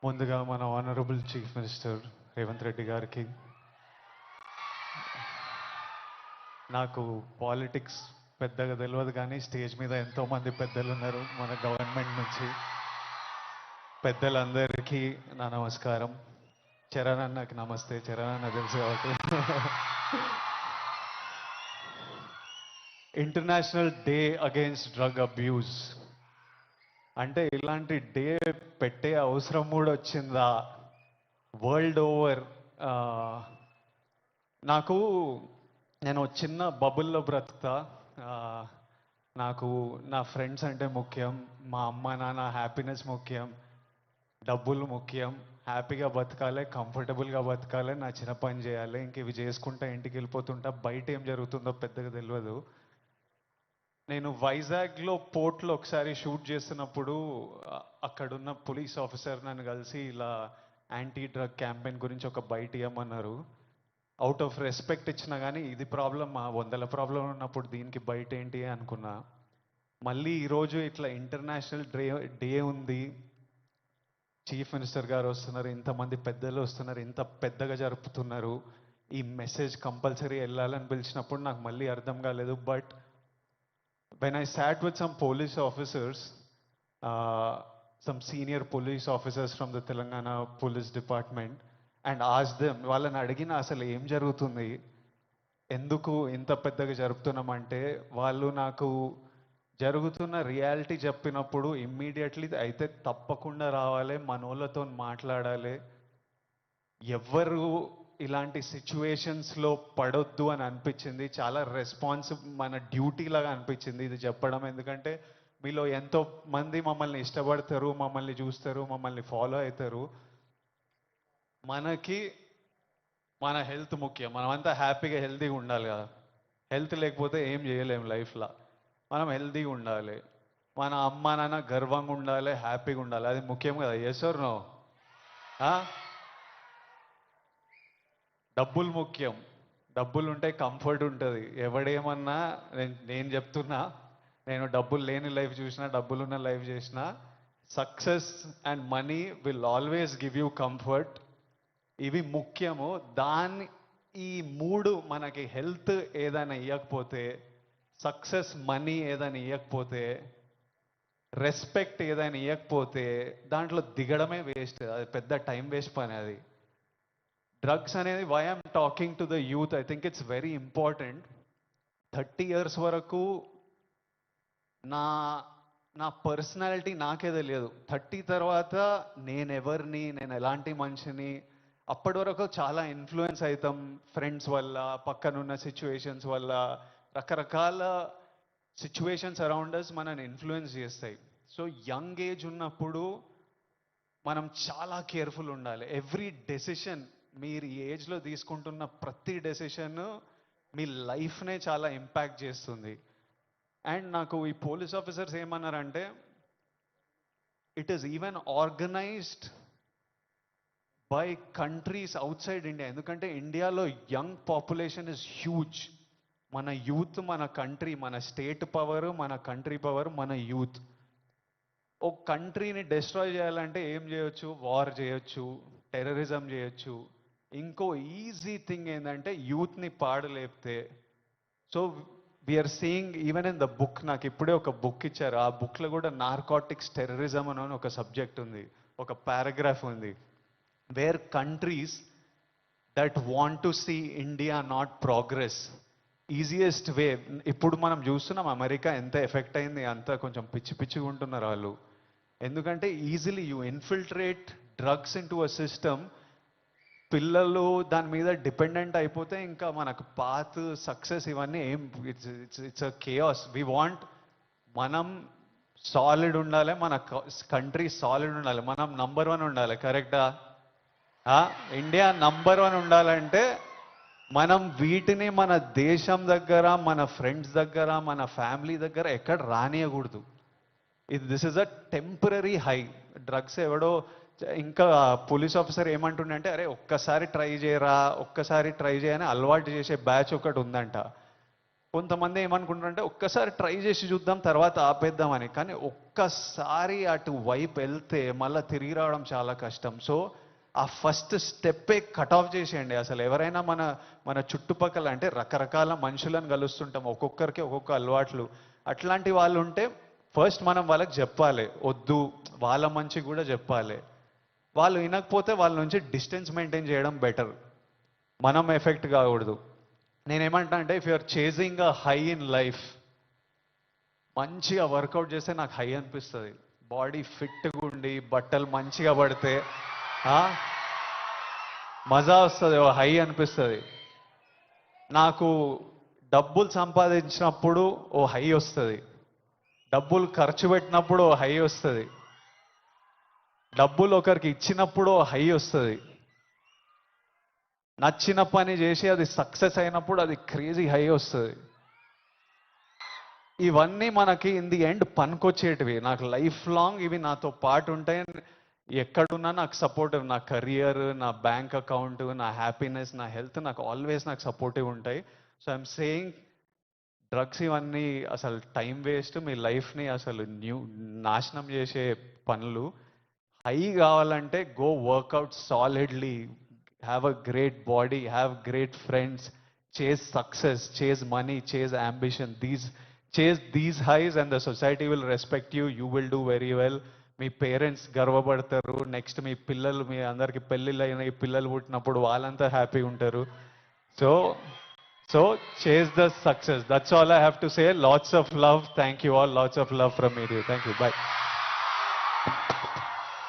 ముందుగా మన honourable chief minister Revanth Reddy గారికి, నాకు పాలిటిక్స్ పెద్దగా తెలియదు కానీ స్టేజ్ మీద ఎంతోమంది పెద్దలు ఉన్నారు మన గవర్నమెంట్ నుంచి. పెద్దలందరికీ నా నమస్కారం. చరణ్ అన్నకి నమస్తే. చరణ్ అన్న తెలుసు కాబట్టి. International day against drug abuse అంటే ఇలాంటి డే పెట్టే అవసరం కూడా వచ్చిందా వరల్డ్ ఓవర్? నాకు నేను చిన్న బబుల్లో బ్రతుకుతా. ఆ, నాకు నా ఫ్రెండ్స్ అంటే ముఖ్యం, మా అమ్మ నాన్న హ్యాపీనెస్ ముఖ్యం, డబ్బులు ముఖ్యం, హ్యాపీగా బతకాలి, కంఫర్టబుల్గా బతకాలి, నా చిన్న పని చేయాలి, ఇంక ఇవి చేసుకుంటా ఇంటికి వెళ్ళిపోతుంటా. బయట ఏం జరుగుతుందో పెద్దగా తెలియదు. నేను వైజాగ్లో పోర్ట్లో ఒకసారి షూట్ చేస్తున్నప్పుడు అక్కడున్న పోలీస్ ఆఫీసర్ నన్ను కలిసి ఇలా యాంటీ డ్రగ్ క్యాంపెయిన్ గురించి ఒక బయట ఇవ్వమన్నారు. అవుట్ ఆఫ్ రెస్పెక్ట్ ఇచ్చినా కానీ ఇది ప్రాబ్లం, ఆ 100 ప్రాబ్లం ఉన్నప్పుడు దీనికి బయట ఏంటి అనుకున్నా. మళ్ళీ ఈరోజు ఇట్లా ఇంటర్నేషనల్ డే ఉంది, చీఫ్ మినిస్టర్ గారు వస్తున్నారు, ఇంతమంది పెద్దలు వస్తున్నారు, ఇంత పెద్దగా జరుపుతున్నారు, ఈ మెసేజ్ కంపల్సరీ వెళ్ళాలని పిలిచినప్పుడు నాకు మళ్ళీ అర్థం కాలేదు. But when I sat with some police officers, some senior police officers from the Telangana Police Department, and asked them, వాళ్ళని అడిగిన అసలు ఏం జరుగుతుంది, ఎందుకు ఇంత పెద్దగా జరుపుతున్నామంటే, వాళ్ళు నాకు జరుగుతున్న రియాలిటీ చెప్పినప్పుడు ఇమ్మీడియట్లీ అయితే తప్పకుండా రావాలి, మనోళ్ళతో మాట్లాడాలి, ఎవ్వరు ఇలాంటి సిచ్యువేషన్స్లో పడొద్దు అని అనిపించింది. చాలా మన డ్యూటీ లాగా అనిపించింది ఇది చెప్పడం. ఎందుకంటే మీలో ఎంతో మంది మమ్మల్ని ఇష్టపడతారు, మమ్మల్ని చూస్తారు, మమ్మల్ని ఫాలో అవుతారు. మనకి మన హెల్త్ ముఖ్యం, మనమంతా హ్యాపీగా హెల్తీగా ఉండాలి కదా. హెల్త్ లేకపోతే ఏం చేయలేము లైఫ్లో. మనం హెల్తీగా ఉండాలి, మన అమ్మ నాన్న గర్వంగా ఉండాలి, హ్యాపీగా ఉండాలి, అది ముఖ్యం కదా. Yes or no? డబ్బులు ముఖ్యం, డబ్బులు ఉంటే కంఫర్ట్ ఉంటుంది. ఎవడేమన్నా నేను చెప్తున్నా, నేను డబ్బులు లేని లైఫ్ చూసినా, డబ్బులు ఉన్న లైఫ్ చేసిన, success and money will always give you comfort. ఇవి ముఖ్యము. ఈ మూడు మనకి హెల్త్ ఏదైనా ఇవ్వకపోతే, సక్సెస్ మనీ ఏదైనా ఇవ్వకపోతే, రెస్పెక్ట్ ఏదైనా ఇవ్వకపోతే దాంట్లో దిగడమే వేస్ట్. అది పెద్ద టైం వేస్ట్ పని. అది డ్రగ్స్ అనేది, why I'm talking to the youth, I think it's very important. 30 years వరకు నా నా పర్సనాలిటీ నాకే తెలియదు. 30 తర్వాత నేను ఎవరిని, నేను ఎలాంటి మనిషిని, అప్పటి వరకు చాలా ఇన్ఫ్లుయెన్స్ అవుతాం ఫ్రెండ్స్ వల్ల, పక్కనున్న సిచ్యువేషన్స్ వల్ల, రకరకాల సిచ్యువేషన్స్ అరౌండ్ అస్ మనని ఇన్ఫ్లుయెన్స్ చేస్తాయి. సో యంగ్ ఏజ్ ఉన్నప్పుడు మనం చాలా కేర్ఫుల్ ఉండాలి. ఎవ్రీ డెసిషన్, మీరు ఈ ఏజ్లో తీసుకుంటున్న ప్రతి డెసిషన్ మీ లైఫ్నే చాలా ఇంపాక్ట్ చేస్తుంది. అండ్ నాకు ఈ పోలీస్ ఆఫీసర్స్ ఏమన్నారంటే, it is even organised by countries out side India. ఎందుకంటే ఇండియాలో యంగ్ పాపులేషన్ ఇస్ హ్యూజ్. మన యూత్, మన కంట్రీ, మన స్టేట్ పవర్, మన కంట్రీ పవర్, మన యూత్. ఒక కంట్రీని డిస్ట్రాయ్ చేయాలంటే ఏం చేయొచ్చు? వార్ చేయొచ్చు, టెర్రరిజం చేయొచ్చు. ఇంకో ఈజీ థింగ్ ఏంటంటే యూత్ని పాడలేపితే. So we are seeing even in the book, నాకు ఇప్పుడే ఒక బుక్ ఇచ్చారు, ఆ బుక్లో కూడా నార్కోటిక్స్ టెర్రరిజం అని ఒక సబ్జెక్ట్ ఉంది, ఒక పారాగ్రాఫ్ ఉంది. Where countries that want to see India not progress, easiest way. ఇప్పుడు మనం చూస్తున్నాం అమెరికా ఎంత ఎఫెక్ట్ అయింది, అంతా కొంచెం పిచ్చి పిచ్చిగా ఉంటున్నారు వాళ్ళు. ఎందుకంటే easily you infiltrate drugs in to a system. పిల్లలు దాని మీద డిపెండెంట్ అయిపోతే ఇంకా మనకు పాత్, సక్సెస్ ఇవన్నీ ఏం, it's a chaos. We want, మనం సాలిడ్ ఉండాలి, మన కంట్రీ సాలిడ్ ఉండాలి, మనం నంబర్ 1 ఉండాలి. కరెక్టా? ఇండియా నంబర్ 1 ఉండాలంటే మనం వీటిని మన దేశం దగ్గర, మన ఫ్రెండ్స్ దగ్గర, మన ఫ్యామిలీ దగ్గర ఎక్కడ రానియకూడదు. This is a temporary high. Drugs ఎవడో, ఇంకా పోలీస్ ఆఫీసర్ ఏమంటుండే అంటే, అరే ఒక్కసారి ట్రై చేయరా, ఒక్కసారి ట్రై చేయని అలవాటు చేసే బ్యాచ్ ఒకటి ఉందంట. కొంతమంది ఏమనుకుంటారంటే ఒక్కసారి ట్రై చేసి చూద్దాం తర్వాత ఆపేద్దామని, కానీ ఒక్కసారి అటు వైపు వెళ్తే మళ్ళీ తిరిగి రావడం చాలా కష్టం. సో ఆ ఫస్ట్ స్టెప్పే కట్ ఆఫ్ చేసేయండి. అసలు ఎవరైనా మన మన చుట్టుపక్కల అంటే రకరకాల మనుషులను కలుస్తుంటాం, ఒక్కొక్కరికి ఒక్కొక్క అలవాట్లు, అట్లాంటి వాళ్ళు ఉంటే ఫస్ట్ మనం వాళ్ళకి చెప్పాలి, వద్దు, వాళ్ళ మంచి కూడా చెప్పాలి. వాళ్ళు వినకపోతే వాళ్ళ నుంచి డిస్టెన్స్ మెయింటైన్ చేయడం బెటర్, మనం ఎఫెక్ట్ కాకూడదు. నేనేమంటా అంటే if you're chasing a high in life, మంచిగా వర్కౌట్ చేస్తే నాకు హై అనిపిస్తుంది. బాడీ ఫిట్గా ఉండి బట్టలు మంచిగా పడితే మజా వస్తుంది, ఓ హై అనిపిస్తుంది. నాకు డబ్బులు సంపాదించినప్పుడు ఓ హై వస్తుంది, డబ్బులు ఖర్చు పెట్టినప్పుడు ఓ హై వస్తుంది, డబ్బులు ఒకరికి ఇచ్చినప్పుడు ఓ హై వస్తుంది, నచ్చిన పని చేసి అది సక్సెస్ అయినప్పుడు అది క్రేజీ హై వస్తుంది. ఇవన్నీ మనకి ఇన్ ది ఎండ్ పనికొచ్చేటివి. నాకు లైఫ్ లాంగ్ ఇవి నాతో పాటు ఉంటాయి. ఎక్కడున్నా నాకు సపోర్టివ్, నా కెరియర్, నా బ్యాంక్ అకౌంట్, నా హ్యాపీనెస్, నా హెల్త్ నాకు ఆల్వేస్ నాకు సపోర్టివ్ ఉంటాయి. సో ఐఎమ్ సేయింగ్ డ్రగ్స్ ఇవన్నీ అసలు టైం వేస్ట్, మీ లైఫ్ని అసలు నాశనం చేసే పనులు. హై కావాలంటే go work out solidly, have a great body, have great friends, chase success, chase money, chase ambition. Chase these highs and the society will respect you. You will do very well. మీ parents గర్వపడతారు. Next మీ పిల్లలు, మీ అందరికి పెళ్ళిళ్ళు అయిన ఈ పిల్లలు పుట్టినప్పుడు వాళ్ళంతా హ్యాపీ ఉంటారు. సో సో చేస్ the success. That's all I have to say. Lots of love. Thank you all. Lots of love from me. Thank you. By.